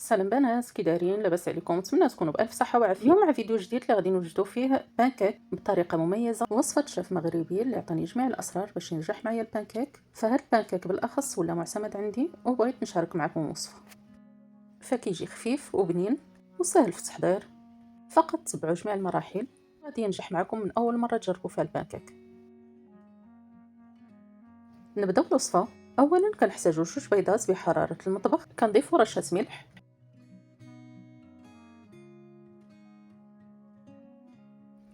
سلام بنات، كي دايرين؟ لاباس عليكم؟ نتمنى تكونوا بالف صحه وعافيه. اليوم مع فيديو جديد اللي غادي نوجدوا فيه بانكيك بطريقه مميزه، وصفه شيف مغربي اللي عطاني جميع الاسرار باش ينجح معايا البانكيك. فهاد البانكيك بالاخص ولا معتمد عندي وبغيت نشارك معكم الوصفه. فكيجي خفيف وبنين وسهل في التحضير، فقط تبعوا جميع المراحل غادي ينجح معكم من اول مره تجربوا فيها البانكيك. نبداو بالوصفه. اولا كنحتاجو 2 بيضات بحراره المطبخ، كنضيفو رشه ملح،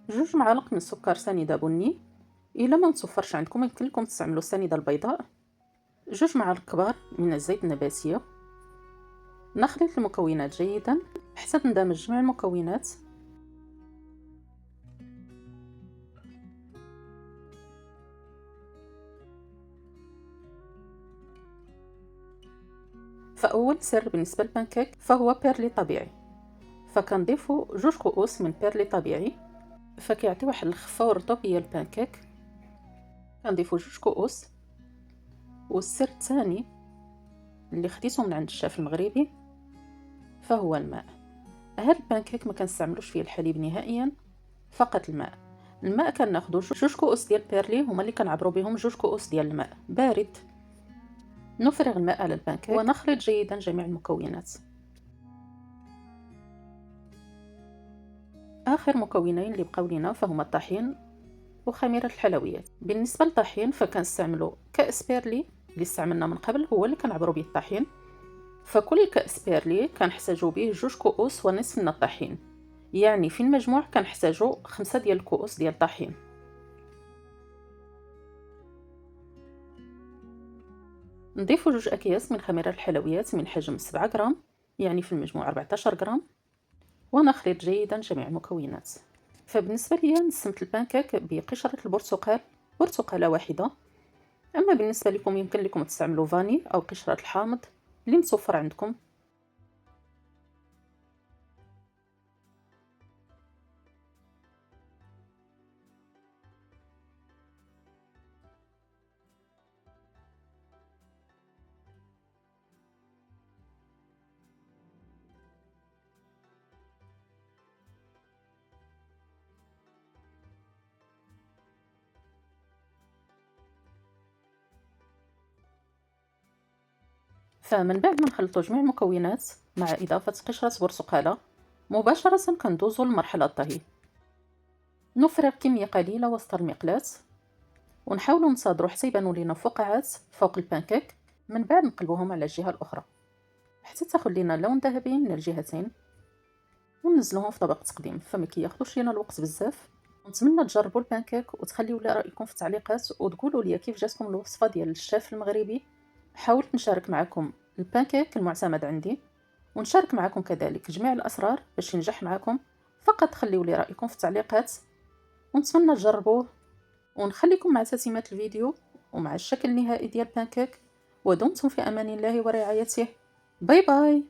2 معالق من السكر سنيده بني. الا ما متوفرش عندكم يمكن لكم تستعملوا السنيده البيضاء. 2 معالق كبار من الزيت النباتيه. نخلط المكونات جيدا حتى تندمج جميع المكونات. فاول سر بالنسبه للبانكيك فهو بيرلي طبيعي، فكنضيفوا 2 كؤوس من بيرلي طبيعي، فكيعطي واحد الخفه والرطوبيه للبانكيك. كنضيفوا 2 كؤوس. والسر الثاني اللي خديته من عند الشيف المغربي فهو الماء. هاد البانكيك ما كنستعملوش فيه الحليب نهائيا، فقط الماء. الماء كناخدو 2 كؤوس ديال بيرلي هما اللي كنعبرو بهم 2 كؤوس ديال الماء بارد. نفرغ الماء على البانكيك ونخلط جيدا جميع المكونات. اخر مكونين اللي بقاو لينا فهما الطحين وخميره الحلويات. بالنسبه للطحين فكنستعملو كاس بيرلي اللي استعملنا من قبل هو اللي كنعبرو به الطحين. فكل كاس بيرلي كنحتاجو به 2 كؤوس ونصف من الطحين، يعني في المجموع كنحتاجو 5 ديال الكؤوس ديال الطحين. نضيفو 2 أكياس من خميرة الحلويات من حجم 7 غرام، يعني في المجموع 14 غرام، ونخلط جيدا جميع المكونات. فبالنسبة لي نسمت البانكيك بقشرة البرتقال، برتقالة واحدة. أما بالنسبة لكم يمكن لكم تستعملوا فاني أو قشرة الحامض اللي متوفر عندكم. فمن بعد ما نخلطوا جميع المكونات مع إضافة قشرة برتقالة مباشرة كندوزو لمرحلة الطهي. نفرغ كمية قليلة وسط المقلاة ونحاولوا نصادروا حتى يبانوا لينا فقاعات فوق البانكيك. من بعد نقلبوهم على الجهة الأخرى حتى تاخذ لينا لون ذهبي من الجهتين، وننزلوهم في طبق تقديم. فما كياخذوش لينا الوقت بزاف. نتمنى تجربوا البانكيك وتخليوا لي رايكم في التعليقات وتقولوا لي كيف جاتكم الوصفه ديال الشيف المغربي. حاولت نشارك معكم البانكيك المعتمد عندي، ونشارك معكم كذلك جميع الاسرار باش ينجح معكم. فقط خليوا لي رايكم في التعليقات ونتمنى تجربوه. ونخليكم مع تتمه الفيديو ومع الشكل النهائي ديال البانكيك. ودمتم في امان الله ورعايته. باي باي.